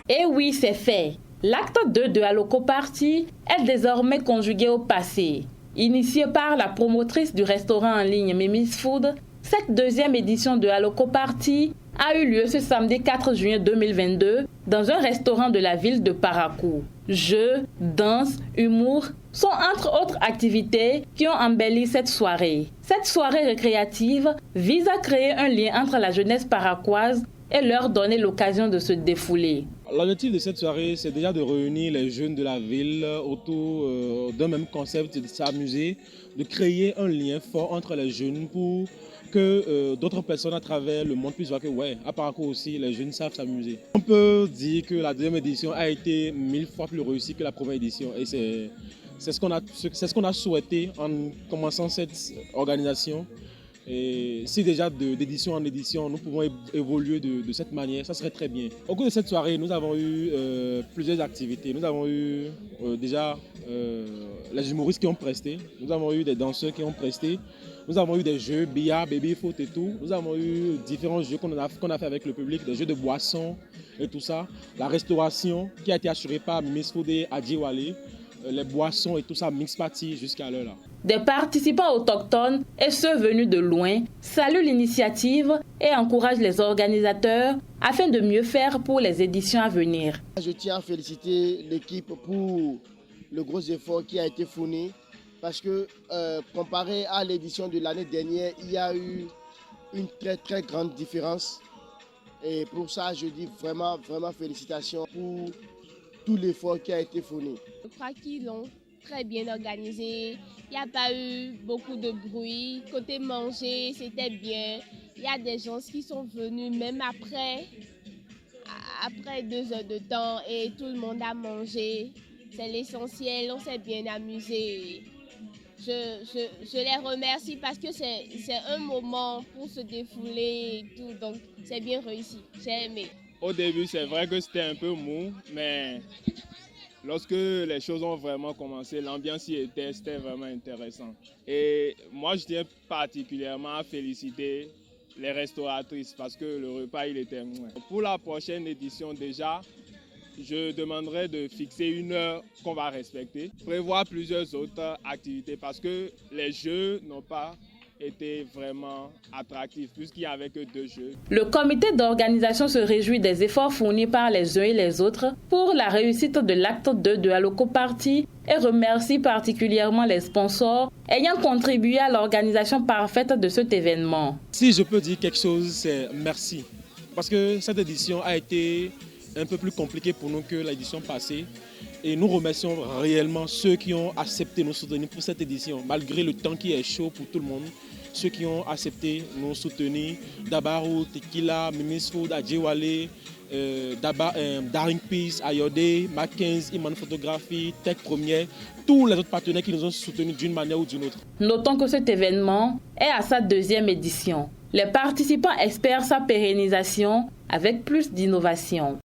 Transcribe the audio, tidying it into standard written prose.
Et oui, c'est fait. L'acte 2 de Aloko Party est désormais conjugué au passé. Initié par la promotrice du restaurant en ligne Mimi's Food, cette deuxième édition de Aloko Party a eu lieu ce samedi 4 juin 2022 dans un restaurant de la ville de Parakou. Jeux, danse, humour sont entre autres activités qui ont embelli cette soirée. Cette soirée récréative vise à créer un lien entre la jeunesse paraquoise et leur donner l'occasion de se défouler. L'objectif de cette soirée, c'est déjà de réunir les jeunes de la ville autour d'un même concept, de s'amuser, de créer un lien fort entre les jeunes pour que d'autres personnes à travers le monde puissent voir que, ouais, à Parakou aussi, les jeunes savent s'amuser. On peut dire que la deuxième édition a été 1000 fois plus réussie que la première édition et c'est ce qu'on a souhaité en commençant cette organisation. Et si déjà d'édition en édition, nous pouvons évoluer de cette manière, ça serait très bien. Au cours de cette soirée, nous avons eu plusieurs activités. Nous avons eu déjà les humoristes qui ont presté, nous avons eu des danseurs qui ont presté, nous avons eu des jeux, billard, baby foot et tout. Nous avons eu différents jeux qu'on a fait avec le public, des jeux de boissons et tout ça. La restauration qui a été assurée par Mimi's Food et Adjiwale. Les boissons et tout ça, mix party jusqu'à l'heure là. Des participants autochtones et ceux venus de loin saluent l'initiative et encouragent les organisateurs afin de mieux faire pour les éditions à venir. Je tiens à féliciter l'équipe pour le gros effort qui a été fourni parce que comparé à l'édition de l'année dernière, il y a eu une très très grande différence et pour ça je dis vraiment félicitations pour tout l'effort qui a été fourni. Je crois qu'ils l'ont très bien organisé. Il n'y a pas eu beaucoup de bruit. Côté manger, c'était bien. Il y a des gens qui sont venus même après 2 heures de temps et tout le monde a mangé. C'est l'essentiel, on s'est bien amusé. Je les remercie parce que c'est un moment pour se défouler et tout. Donc c'est bien réussi. J'ai aimé. Au début, c'est vrai que c'était un peu mou, mais lorsque les choses ont vraiment commencé, l'ambiance c'était vraiment intéressant. Et moi, je tiens particulièrement à féliciter les restauratrices parce que le repas, il était moins. Pour la prochaine édition déjà, je demanderai de fixer une heure qu'on va respecter, prévoir plusieurs autres activités parce que les jeux n'ont pas était vraiment attractif puisqu'il n'y avait que 2 jeux. Le comité d'organisation se réjouit des efforts fournis par les uns et les autres pour la réussite de l'acte 2 de Aloko Party et remercie particulièrement les sponsors ayant contribué à l'organisation parfaite de cet événement. Si je peux dire quelque chose, c'est merci. Parce que cette édition a été un peu plus compliquée pour nous que l'édition passée. Et nous remercions réellement ceux qui ont accepté nous soutenir pour cette édition, malgré le temps qui est chaud pour tout le monde. Ceux qui ont accepté nous soutenir, Dabarou, Tequila, Mimi's Food, Adjiwale, Daring Peace, Ayode, Mackenzie, Iman Photographie, Tech Première, tous les autres partenaires qui nous ont soutenus d'une manière ou d'une autre. Notons que cet événement est à sa 2e édition. Les participants espèrent sa pérennisation avec plus d'innovation.